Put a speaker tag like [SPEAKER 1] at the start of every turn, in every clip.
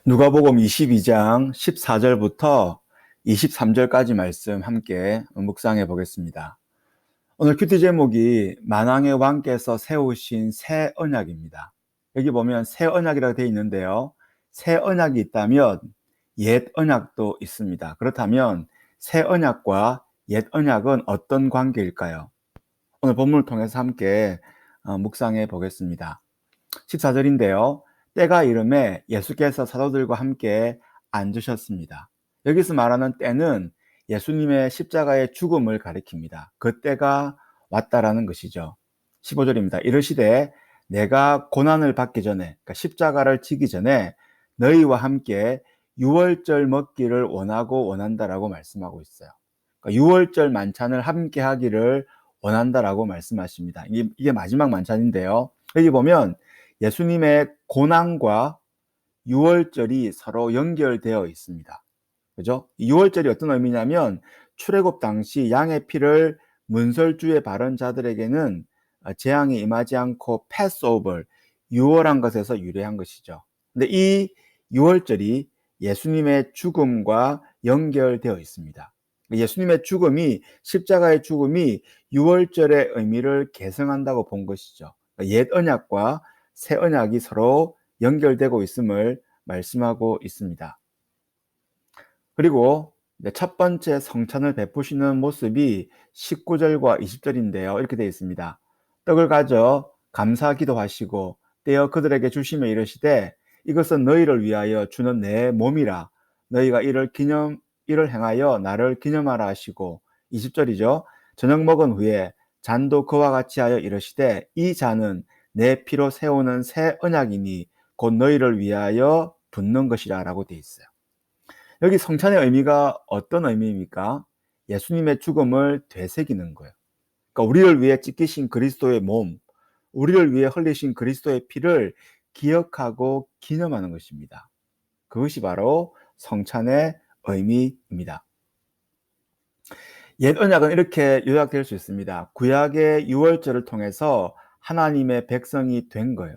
[SPEAKER 1] 누가복음 22장 14절부터 23절까지 말씀 함께 묵상해 보겠습니다. 오늘 큐티 제목이 만왕의 왕께서 세우신 새 언약입니다. 여기 보면 새 언약이라고 되어 있는데요. 새 언약이 있다면 옛 언약도 있습니다. 그렇다면 새 언약과 옛 언약은 어떤 관계일까요? 오늘 본문을 통해서 함께 묵상해 보겠습니다. 14절인데요. 때가 이름에 예수께서 사도들과 함께 앉으셨습니다. 여기서 말하는 때는 예수님의 십자가의 죽음을 가리킵니다. 그 때가 왔다라는 것이죠. 15절입니다. 이르시되 내가 고난을 받기 전에, 그러니까 십자가를 지기 전에 너희와 함께 유월절 먹기를 원하고 원한다라고 말씀하고 있어요. 그러니까 유월절 만찬을 함께 하기를 원한다라고 말씀하십니다. 이게 마지막 만찬인데요. 여기 보면 예수님의 고난과 유월절이 서로 연결되어 있습니다. 그죠? 유월절이 어떤 의미냐면 출애굽 당시 양의 피를 문설주에 바른 자들에게는 재앙이 임하지 않고 패스오버, 유월한 것에서 유래한 것이죠. 근데 이 유월절이 예수님의 죽음과 연결되어 있습니다. 예수님의 죽음이, 십자가의 죽음이 유월절의 의미를 계승한다고 본 것이죠. 옛 언약과 새 언약이 서로 연결되고 있음을 말씀하고 있습니다. 그리고 첫 번째 성찬을 베푸시는 모습이 19절과 20절인데요. 이렇게 되어 있습니다. 떡을 가져 감사 기도하시고 떼어 그들에게 주시며 이르시되 이것은 너희를 위하여 주는 내 몸이라. 너희가 이를 행하여 나를 기념하라 하시고 20절이죠. 저녁 먹은 후에 잔도 그와 같이 하여 이르시되 이 잔은 내 피로 세우는 새 언약이니 곧 너희를 위하여 붓는 것이라 라고 되어 있어요. 여기 성찬의 의미가 어떤 의미입니까? 예수님의 죽음을 되새기는 거예요. 그러니까 우리를 위해 찢기신 그리스도의 몸, 우리를 위해 흘리신 그리스도의 피를 기억하고 기념하는 것입니다. 그것이 바로 성찬의 의미입니다. 옛 언약은 이렇게 요약될 수 있습니다. 구약의 유월절을 통해서 하나님의 백성이 된 거예요.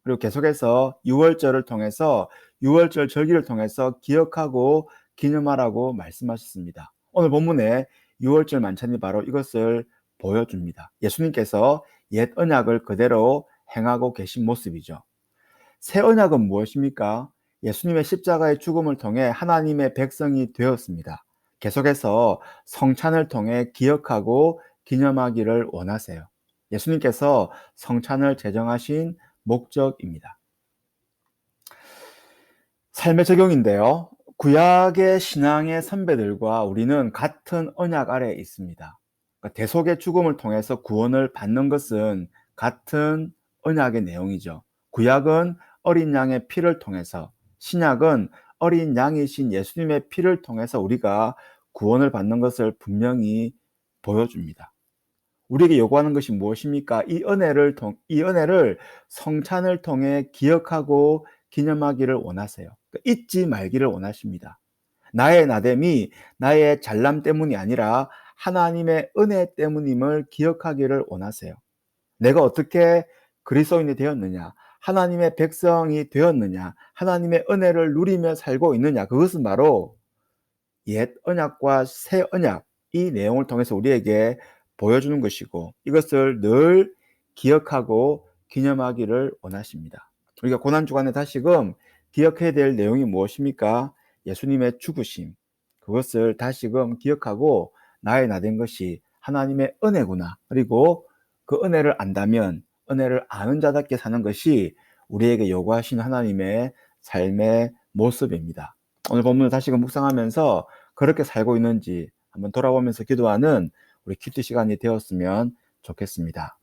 [SPEAKER 1] 그리고 계속해서 유월절을 통해서 유월절 절기를 통해서 기억하고 기념하라고 말씀하셨습니다. 오늘 본문에 유월절 만찬이 바로 이것을 보여줍니다. 예수님께서 옛 언약을 그대로 행하고 계신 모습이죠. 새 언약은 무엇입니까? 예수님의 십자가의 죽음을 통해 하나님의 백성이 되었습니다. 계속해서 성찬을 통해 기억하고 기념하기를 원하세요. 예수님께서 성찬을 제정하신 목적입니다. 삶의 적용인데요. 구약의 신앙의 선배들과 우리는 같은 언약 아래에 있습니다. 그러니까 대속의 죽음을 통해서 구원을 받는 것은 같은 언약의 내용이죠. 구약은 어린 양의 피를 통해서, 신약은 어린 양이신 예수님의 피를 통해서 우리가 구원을 받는 것을 분명히 보여줍니다. 우리에게 요구하는 것이 무엇입니까? 이 은혜를 성찬을 통해 기억하고 기념하기를 원하세요. 잊지 말기를 원하십니다. 나의 나됨이 나의 잘남 때문이 아니라 하나님의 은혜 때문임을 기억하기를 원하세요. 내가 어떻게 그리스도인이 되었느냐? 하나님의 백성이 되었느냐? 하나님의 은혜를 누리며 살고 있느냐? 그것은 바로 옛 언약과 새 언약, 이 내용을 통해서 우리에게 보여주는 것이고 이것을 늘 기억하고 기념하기를 원하십니다. 우리가 고난주간에 다시금 기억해야 될 내용이 무엇입니까? 예수님의 죽으심, 그것을 다시금 기억하고 나의 나된 것이 하나님의 은혜구나. 그리고 그 은혜를 안다면 은혜를 아는 자답게 사는 것이 우리에게 요구하신 하나님의 삶의 모습입니다. 오늘 본문을 다시금 묵상하면서 그렇게 살고 있는지 한번 돌아보면서 기도하는 우리 큐티 시간이 되었으면 좋겠습니다.